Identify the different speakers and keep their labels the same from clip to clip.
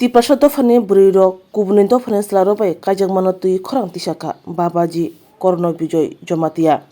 Speaker 1: Tipasha dofani buriro kubuni dofani slarobai kajak manotui khorang tisaka babaji korno bijoy jomatia.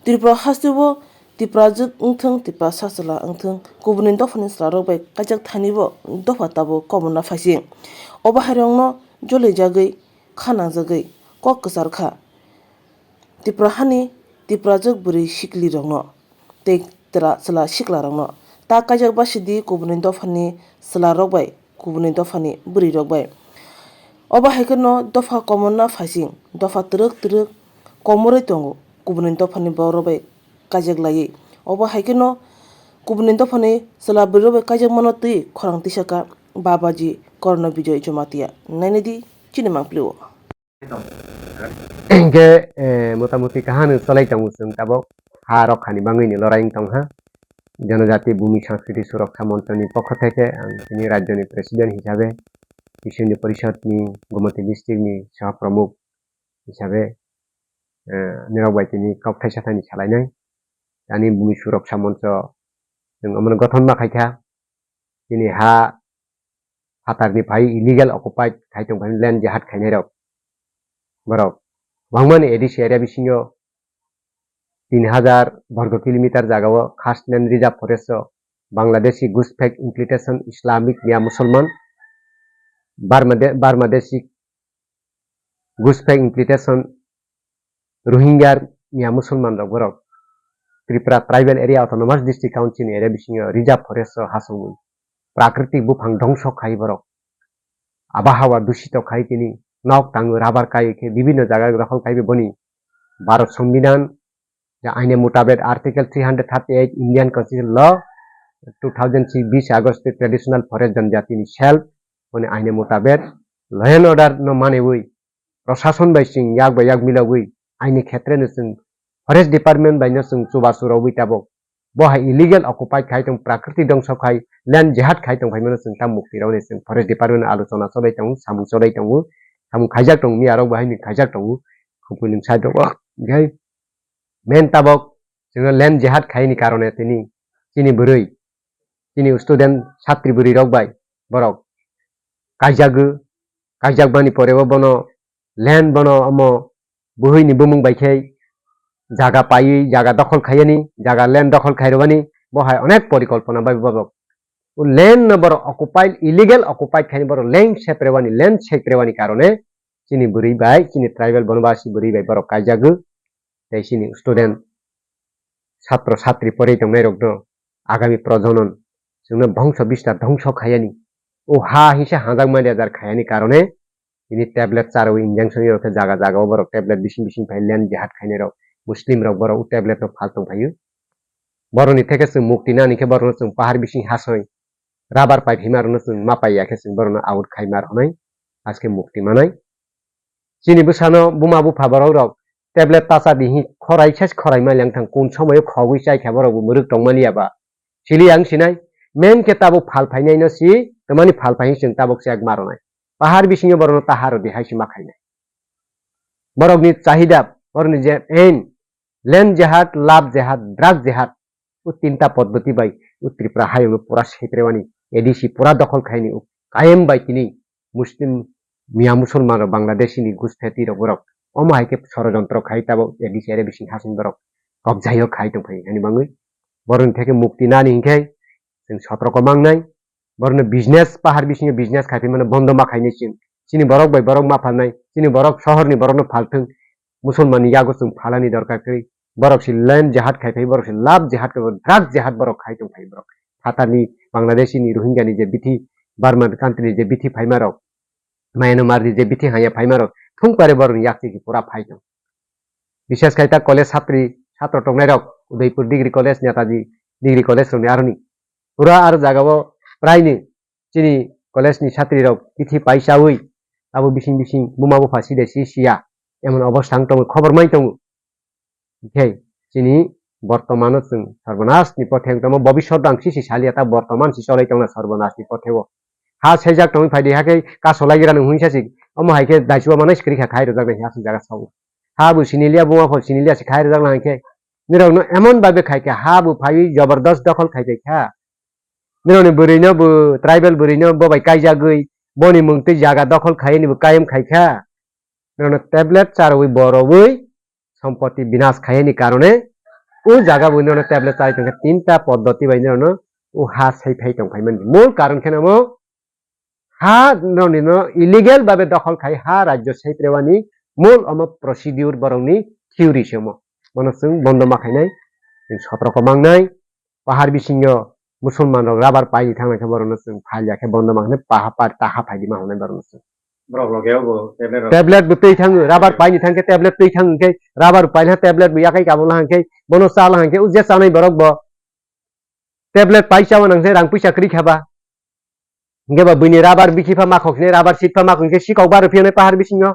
Speaker 1: Tripura hastibo tipra juk ungthang tipra sasala ungthang kubuni dofani slarobai kajak thanibo dofa tabo komuna fasing. Oba haryongno jole jagui khana jagui kok ksar kha. Tipra hani tipra juk buri shikli rongno te tra sala shikla rongno ta kajak basidi kubuni dofani slarobai kubuni dofani buri rokbai oba haikeno dofa komonna fasing dofa truk komore tongo kubuni dofani borobai kajak layi oba haikeno kubuni dofani sala buri robai kajak mano tui khorang tisaka babaji korno bijoy jomatia nainedi chinemang pliwo
Speaker 2: ke মোটামুটি কাহানো চলাই থাকো जों তাবক হা রক্ষানি বাঙাইনি লড়াই তংহা জনজাতি ভূমি সংস্কৃতি সুরক্ষা মন্ত্রণের পক্ষ থেকে তিনি রাজ্যনি প্রেসিডেন্ট হিসাবে বিশ্বনি পরিষদনি গুমতি ডিস্ট্রিক্টনি সহপ্রমুখ হিসাবে নিরবাই তিনি কপ্তাই সাথানি সালাইনাই দানি ভূমি সুরক্ষা মঞ্চ जों আমন গঠন মাখাইখা তিনি হা হাতারনি ভাই ইলিগেল অকুপাইড খাইতং ভাই ল্যান্ড জাহাজ খাইনাই রক বরক Bangman edisi area bisingo 3000 বর্গ কিলোমিটার জায়গাও খাসল্যান্ড রিজার্ভ ফরেস্ট বাংলাদেশি ঘুষপেক ইমপ্লিটেশন ইসলামিক মিয়া মুসলমান বার্মাদেশি ঘুষপেক ইমপ্লিটেশন রোহিঙ্গার মিয়া মুসলমান রক Tripura tribal area autonomous district council area বিসিংও রিজার্ভ ফরেস্ট হাসুং প্রাকৃতিক বুফাং ধ্বংস খাই বরক আবহাওয়া দূষিত খাই তিনি নক টাঙ্গু রাবার কাইকে বিভিন্ন জায়গায় দখল খাইবে বনি ভারত সংবিধান আইনে মোতাবেক আর্টিকেল 338 ইন্ডিয়ান কনস্টিটিউশন ল 2020 আগস্ট ট্রেডিশনাল ফরেস্ট जनजाति नि सेल्फ মানে আইনে মোতাবেক ল এন্ড অর্ডার ন মানে ওই প্রশাসন বাইসিং ইয়াক বায়াক মিলাবই আইনি ক্ষেত্রে নসিং ফরেস্ট ডিপার্টমেন্ট বাইনসিং সুবাসুরাও বইতাবক বহা ইলিগেল অকুপাইড খাইতং প্রাকৃতিক ধ্বংস খাই ল্যান্ড জেহাদ খাইতং ভাইমানসিং তা মুক্তি রাवनेसिं ফরেস্ট ডিপার্টমেন্ট আলোচনা চলাইতং সামু চলাইতং সামু খাইজাক দং মিয়ারক বাহাইনি খাইজাক দং খুপুলিং সাইদক গাই মেন তাবক जोङो ল্যান্ড জেহাদ খাইনি কারণে তিনি চিনি বুরৈ তিনি স্টুডেন্ট ছাত্রী বুরি রকবাই বরক কাইজাগবানি পরেও বনো ল্যান্ড বনো অমো বুহৈনি বুমুং বাইখাই জায়গা পাই জায়গা দখল খাইয়ানি জায়গা ল্যান্ড দখল খাইরবানি বহায় অনেক পরিকল্পনা বাই বাবক ল্যান্ড বড় অকুপাইড ইলিগেল অকুপাইড খাইনি বড় ল্যান্ড সেপ্রেওয়ানি কারণে চিনি বুরি বাই চিনি ট্রাইবেল বনবাসী বুরি বাই বড় কাইজাগু তাই চিনি স্টুডেন্ট ছাত্র ছাত্রী পরেই তো মেরগ্ন আগামী প্রজনন जोंनो বংশ বিস্তার ধ্বংস খাইয়ানি ও হা হিসে হাজাক মারিয়া যার খাইয়ানি কারণে তিনি ট্যাবলেট চারো ইনজেকশন রকে জায়গা জায়গা বড় ট্যাবলেট বিশিং ফাইলেন জাহাজ খাইনে রক মুসলিম রক বড় ট্যাবলেট ফালতং ফাইयो বরনি থেকে जों মুক্তি না নিকে বরন जों পাহাড় বিশিং হাসই রাবার পাইপ হিমারন जों মাপাইয়াকে जों বরন আউট খাইমার হনাই আজকে মুক্তি মানাই চিনি বসানো বুমা বুফা বড় রক ট্যাবলেট তাসা দিহি খরাই শেষ খরাই মাইলাং থাং কোন সময় খগুই চাই খাবরবো মুরুক টংমালিয়াবা সিলিয়াং সিনাই মেন के ताबो फाल फाइनाय न सि तमानि फाल फाइ जों ताबक से एक मारनाय पाहाड़ बिसिङे बरन ताहार देहायसि माखायनाय बरगनि चाहिदा बरनि जे एन ল্যান্ড জেহাদ লাভ জেহাद ड्राग জেহাद उ तीनटा पद्धति बाय त्रिपुरा हायङो पुरा सेप्रेवानि एडिसि पुरा दखल खायनि कायम बाय तिनि मुस्लिम मिया मुसलमान बांग्लादेशिनि गुसफेति रबरक अमाहायके षড়যন্ত্র खाय ताबो एडिसि एरे बिसिं हासिं बरक कबजायो खाय दं फाय हानि बाङै बरन থেকে মুক্তি না নিখাই जों सतर्क मांगनाय बरनो बिजनेस पाहाड़ बिसिङे बिजनेस खायफै माने बन्द माखायनि चिनि बरक बाय बरक माफानाय चिनि बरक शहरनि बरकनो फालथों मुसलमाननि यागो जों फालानि दरकार खै बरक सि ল্যান্ড जहाद खायफै बरक सि लाभ जहाद को ड्राग जहाद बरक खायदों फाय बरक फातानि बांग्लादेशिनि रोहिंग्यानि जे बिथि बार्मा कान्ट्रिनि जे बिथि फाइमारक म्यानमारनि जे बिथि हाया फाइमारक थुंपारे बरन याकि पुरा फायदों विशेष खायता कलेज छात्र टंगनायरक Udaipur degree college Netaji degree college रनि आरनि पुरा आरो जागाव प्रायनि चिनि कलेजनि छात्रीरक तिथि पाइसावै आबो बिसिं बुमा बुफा सिदे सिया एमन अवस्था दं खबर माइ दं ओके चिनि बर्तमान जों सर्वनाशनि पथे एकदम भविष्यत आंसि सालियाता बर्तमान सि चलै दं सर्वनाशनि पथेव हा सेजाक दं फायदे हाकै कासलागिरा नं हुइसासि अम हायके दाइसुवा माने स्क्रिखा खाइरो जागै हासि जागा साव हा बु सिनिलिया बुमा फ सिनिलिया सि खाइरो जागला हायके निरनो एमन बाबे खायके हा बु फाइ जबरदस्त दखल खायके खा निरनो बुरैनो बु tribal बुरैनो बबाय काइजागै boni mungti jaga dokhol khai ni kayam khaikha nono tablet charwi borobui সম্পত্তি বিনাশ খায়নি কারণে ও জায়গা বইনো ট্যাবলেট চাই তংখে তিনটা পদ্ধতি বাইনো ন ও হা সাই ফাই তংখাইমান মূল কারণ কেন হা ননিনো ইলিগেল ভাবে দখল খাই হা রাজ্য সাই প্রেওয়ানি মূল অম প্রসিডিউর বরংনি থিওরি সেম মনসুং বন্ধ মাখাইনাই সতর্ক মাংনাই পাহাড় বিসিংহ মুসলমান রাবার পাই থাংনাকে বরনসুং ফাইলাকে বন্ধ মাখনে পাহা পার তাহা ফাইদি মাহনে বরনসুং tablet betul thang rubber paini thang ke tablet tui thang ke rubber paini tablet biya kai kabul hang ke bono sal hang ke uje sanai borok bo tablet paisa wanang se rang puisa kri khaba nge ba bini rubber bikhi pha makhok ne rubber sit pha makhok ke sikok bar phione pahar bisingo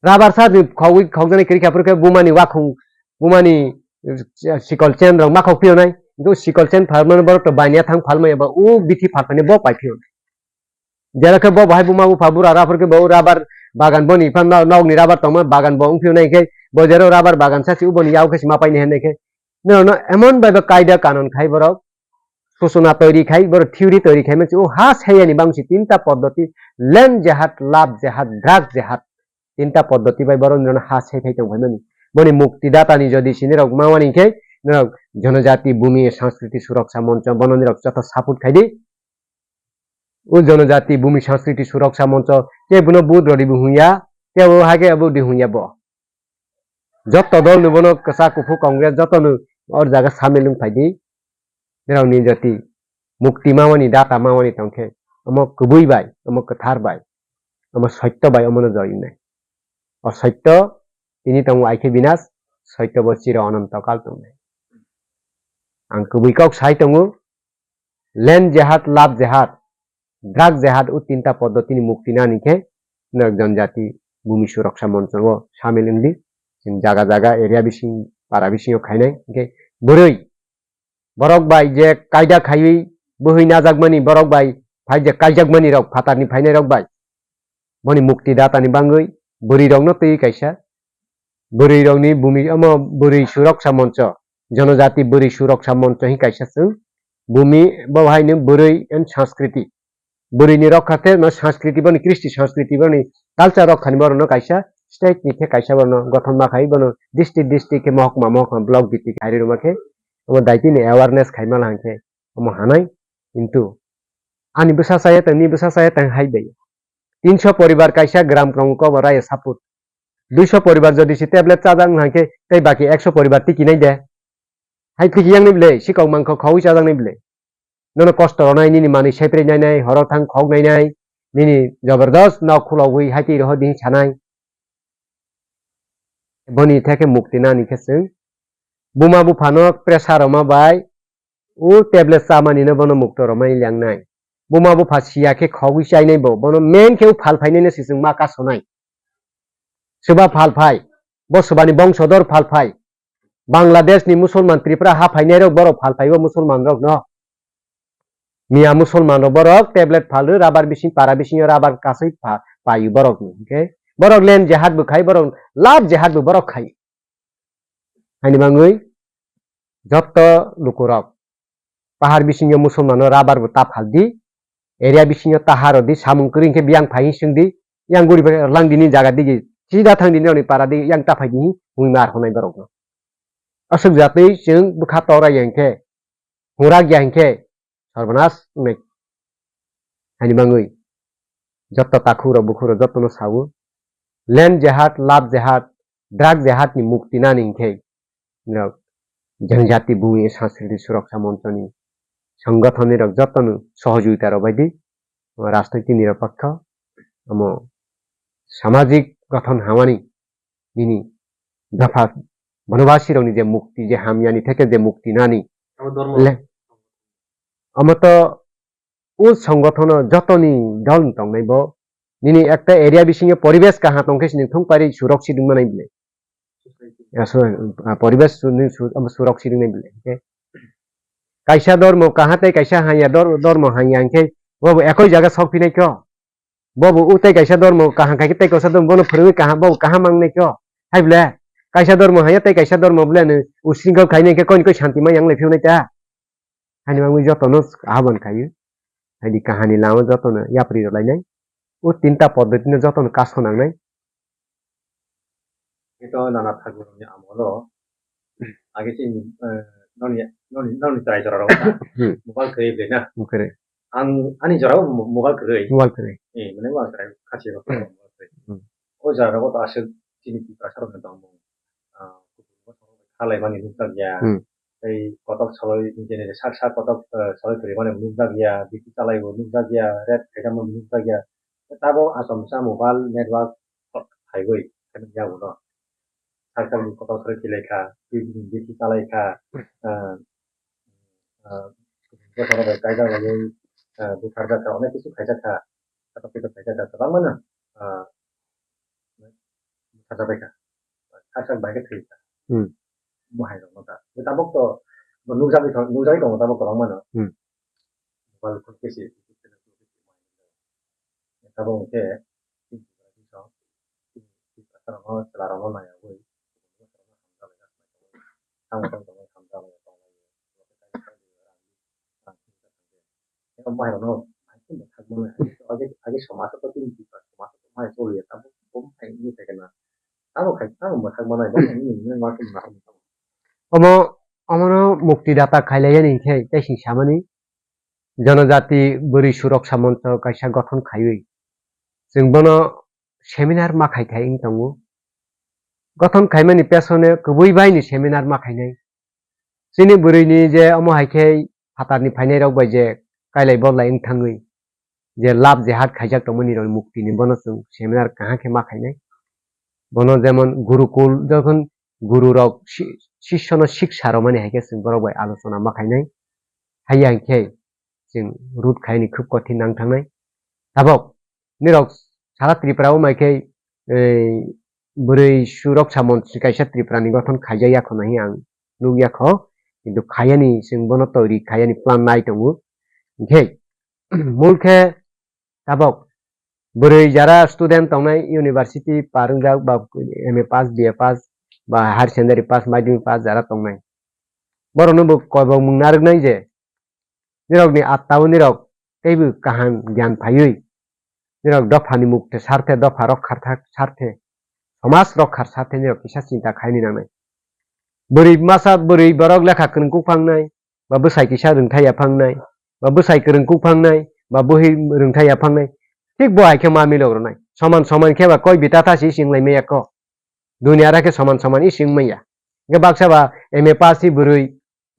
Speaker 2: rubber sa ni khowi khokjani kri khapur ke bumani wakhung bumani sikol chen rong makhok phionai go sikol chen pharman borok to bainia thang phalmai ba u bithi phalpani bo pai phion जेरखे बो भाई बुमा फाबु राफर के बो राबर बागान बनि fun नग नि राबर तम बागान बो उफिउ नै के बजेरो राबर बागान सासि उबनि याव खसि मापाइ ने हेने के न एमन बाबा कायदा कानुन खाइ बरो सूचना तैरि खाइ बरो थ्योरी तैरि खाइ मछि ओ हास हैयानि बांसि तीनटा पद्धति लेन जेहात लाभ जेहात ड्राग जेहात तीनटा पद्धति बाय बरो न हास है खाइ तंग भनि बनि मुक्तिदाता नि जदि सिने रग मावानि के न जनजाति भूमि संस्कृति सुरक्षा मंच बननि रग जत सापुट खाइदि उ जनजाति भूमि संस्कृति सुरक्षा मंच के बुनो बुद रडि बुहुया के वो हागे अबु दिहुया बो जत दल नु बनो कसा कुफु कांग्रेस जत नु और जागा सामिलुं फाइदि जेरावनि जाति मुक्ति मावनि दाता मावनि तंखे अम कुबुइ बाय अम कथार बाय अम सत्य बाय अमन जइने असत्य तिनि तंगु आइखे विनाश सत्य बो चिर अनंत काल तंगे आं कुबुइ कक साइ तंगु लेन जेहात लाभ जेहात ड्राग जेहाद उ तीनटा पद्धति नि मुक्ति ना निखे न जनजाति भूमि सुरक्षा मंच वो शामिल इंदी जागा जागा एरिया बिसिं पारा बिसिं खाइनाय के बुरै बरक बाय जे कायदा खाइ बोहै नाजागमानि बरक बाय फाइ जे कायजागमानि रक फातारनि फाइनाय रक बाय बनि मुक्ति दातानि बांगै बुरै रंनो तै कायसा बुरै रंनि भूमि अम बुरै सुरक्षा मंच जनजाति बुरै सुरक्षा मंच हि कायसा जों भूमि बहायनो बुरै एन संस्कृति बुरिनि रखाते न संस्कृति बनि कृष्टि संस्कृति बनि कल्चर रखानि बरन कायसा स्टेट निखे कायसा बरन गठन माखाइ बन डिस्ट्रिक्ट के महकमा ब्लक भित्तिक हाइरे माखे अब दाइतिनि अवेयरनेस खाइमा लांखे हम हानाय किन्तु आनि बसा साय तनि बसा साय तं हाइ दै 300 परिवार कायसा ग्राम क्रंक बराय सापुट 200 परिवार जदि सि टेबलेट चाजां लांखे तै बाकी 100 परिवार टिकि नै दे हाइ टिकि यांनि बिले सिकाउ मांखौ खावि चाजां नै बिले नोनो कष्ट रनाय निनि मानि सेप्रे नायनाय हराव थां खग नायनाय निनि जबरदस्त नाव खुलावै हाति रह दिहि छानाय बनि थेके मुक्ति ना निखेसों बुमा बुफानो प्रेसार मा बाय उ टेबलेट सामानि न बनो मुक्त रमाय ल्याङनाय बुमा बुफा सियाखे खगै चाइनाय बो बनो मेन खेउ फालफाइनाय न सिसों मा कासनाय सोबा फालफाय बसबानि बंशधर फालफाय बांलादेश नि मुसलमान त्रिपुरा हा फाइनाय रक बरो फालफायबो मुसलमान रक न मिया मुसलमान बरक टेबलेट फालु राबार बिसिं पारा बिसिं राबार कासै पायु बरक ओके बरक लेन जेहाद बो खाइ बरक लाभ जेहाद बो बरक खाइ हानि बांगै जत लुकुरक पाहाड़ बिसिं मुसलमान राबार बो ताफालदि एरिया बिसिं ताहार दि सामुं करिं के बियां phi सिंदि yang guri lang dini jaga digi sida thang dini oni para digi yang tapai dini hui mar honai barok asuk jatui jeung bukha tora yangke hurak yangke sarbanas nek hani bangui jotta takhura bukhura jotno sawu land jahat lab jahat drug jahat ni mukti na ningke जनजाति भूमि सांस्कृतिक सुरक्षा मंचनी संगठन जतन सहयोगिता बायदि राजनैतिक निरपेक्ष हम सामाजिक गठन हावानी निनी दफा वनवासी रौनी जे मुक्ति जे हामियानी थेके जे मुक्ति नानी अमत उ संगठन जतनी दल तंगनाय बो निनी एकटा एरिया बिसिंगे परिवेश कहा तंखे सिनि थं पारि सुरक्षित मनाय बिले परिवेश सुरक्षित नहीं बिले कैसा धर्म कहाँ ते कैसा हाया धर्म हाया के बबु एक जगह सब फिने क्यों बबु उते कैसा धर्म कहाँ कहीं ते कैसा धर्म बोलो फरवे कहाँ बबु कहाँ मांगने क्यों है बोले कैसा धर्म हाया ते कैसा धर्म बोले ने उसिंगल खाइने के कोई शांति में यांग लेफियो नहीं ता हानि मांगु जो तनो आबन खायो haidi kahani lama jotono yapri lainai o tinta পদ্ধতিनो jotono kaas khonangnai
Speaker 3: itu nana thakurni amolo age sih noni try jora rawa mobile kei bena
Speaker 2: mukere
Speaker 3: ani jora mobile kei
Speaker 2: wal kere
Speaker 3: mana mobile kei kachi ro o jara ro ta ashe sini ki prasar na damu halai mani nukta ya এই কটক সবাই জেনে ষাট ষাট কটক সবাই করে মানে মুগদা গিয়া BP চালাইব Mugda গিয়া রেড খাইতাম মুগদা গিয়া তাবো আসামসা মোবাইল নেটওয়ার্ক হাইগই কেন যাবো না সরকার কটক সবাই লেখা বিপি চালাইখা সবাই কায়দা লাগে দুখার দেখা অনেক কিছু খাইজাখা কটক থেকে খাইজাখা তার মানে খাজা দেখা খাজা বাইকে খাইজা mahai dong mata. Tabok to nuzai dong tabok to mana. Bal ko kesi. Tabok ke Karena selarang mana ya, boy. Yang mahai dong. Itu tak mana. Agi sama atau tu ini sama atau mahai solo ya. Tabok bom ini saya kena. Tabok kai tabok tak mana. Ini macam mana.
Speaker 2: omo omono muktidata khailaya ni khei tei sing samani জনজাতি বরি সুরক্ষা মঞ্চ কাইসা গঠন খাইই जों বনো seminar মাখাই থাই ইংতঙ্গু গঠন খাইমানি পেছনে কবই বাইনি সেমিনার মাখাইনাই চিনি বুরিনি যে অমো হাইখে ফাতারনি ফাইনাই রাवबाय যে কাইলাই বলাই ইংথাङै যে লাভ যে হাত খাইজাক তমনি রই মুক্তিনি বনো जों সেমিনার কাহাকে মাখাইনাই বনো যেমন গুরুকুল যখন গুরু রক শিষ্যন শিক্ষা রমানি হাইকে जों বরাवबाय আলোচনা মাখাইনাই হাইয়া হাইখে जों रुट खायनि खुब कठिन नांथांनाय दाबक निरक सारा त्रिपुराव माइखै बुरै सुरक्षा मन्त्रि काइसा त्रिपुरानि गठन खायजायाखो नाहि आं नुगियाखो किन्तु खायानि जों बनो तौरि खायानि प्लान नाय दङो ओंखे मुलखे दाबक बुरै जारा स्टुडेन्ट दंनाय इउनिभार्सिटि पारुंजाक बा एमए पास बिए पास बा हायर सेकेन्डारि पास माध्यमिक पास जारा दंनाय बरनो कयबो मुंनारनाय जे निरक नि आत्ताव निरक तेबो काहान ज्ञान फायै निरक दफानि मुक्ते सार्थे दफा रक्षार सार्थे समाज रक्षार सार्थे निरक किसा चिन्ता खायनि नांनाय बोरै मासा बोरै बरक लेखा कोनकु फांनाय बा बोसाय किसा रोंथाया फांनाय बा बोसाय कोरोंकु फांनाय बा बोहि रोंथाया फांनाय ठीक बहाय के मा मिलौरनाय समान समान खेबा कय बिता थासि सिंलाय मैया क दुनिया राखे समान समान इ सिं मैया के बाक्साबा एमए पास इ बोरै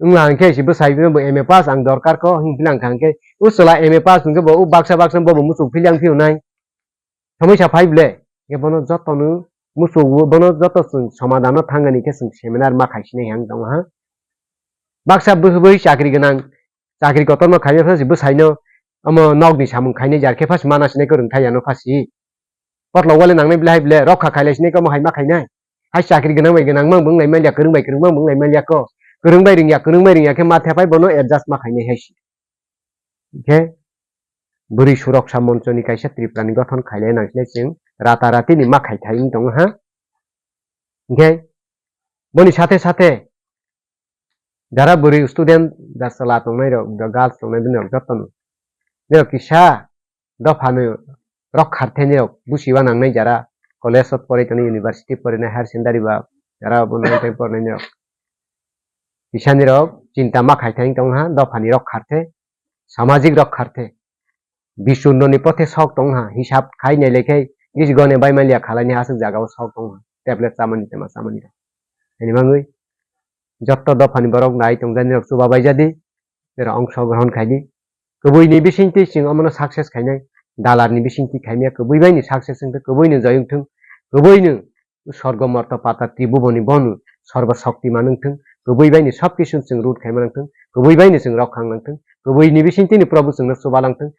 Speaker 2: Ang ke si besai bin bo MA pass ang dorkar ko hing bilang kan ke usula MA pass nge bo baksa bo musu pilang piu nai samai sa phai ble ke bono jotonu musu bono joto samadhano thangani ke seminar ma khaisine hang dong ha baksa boi chakri ganang chakri kotor ma khaiya phasi besai no amo nogni samung khaine jar ke phas manasine ko rung thaya no phasi potlo wale nangnai blai ble rokha khailaisine ko ma hai ma khainai hai chakri ganang bai ganang mang bung lai malia kerung bai kerung mang bung lai malia ko kerung bai ringya ke mathe pai bono adjust ma khaine haisi ke buri suraksa moncho ni kaisa triprani gothan khailai nangsile जों राताराति नि मा खाइथाइ दं हा के बनि साथे साथे Zara बुरी स्टुडेन्ट दा सला तंनाय रक दा गार्ल्स तंनाय बिन जतन ने किसा दफानो रखारथे ने बुसिबा नांनाय जारा कलेज अफ परेतनी इउनिभार्सिटी परेना हायर सेकेन्डारि बा जारा बननाय परेनाय ने किसानि रक चिन्ता मा खाइथाइ दं हा दफानि रखारथे सामाजिक रखारथे बिसुन्ननि पथे सक दं हा हिसाब खाइने लेखे इस गने बायमालिया खालायनि हासक जागाव सक दं हा टेबलेट सामानि तेमा सामानि एनि मांगै जत्त दफानि बरक नाय तंजानि रक सुबा बायजादि जेरा अंशग्रहण खाइदि कबैनि बिसिंति सिं अमनो सक्सेस खाइनाय दालारनि बिसिंति खाइनाया कबैबायनि सक्सेस जों कबैनो जयंथों कबैनो स्वर्ग मर्त पाता त्रिभुवनि बनु सर्व शक्तिमान नोंथों कबैबायनि सब किसु जों रुट खाइमानथों कबैबायनि जों रखांलांथों कबैनि बिसिंतिनि प्रभु जोंनो सुबालांथों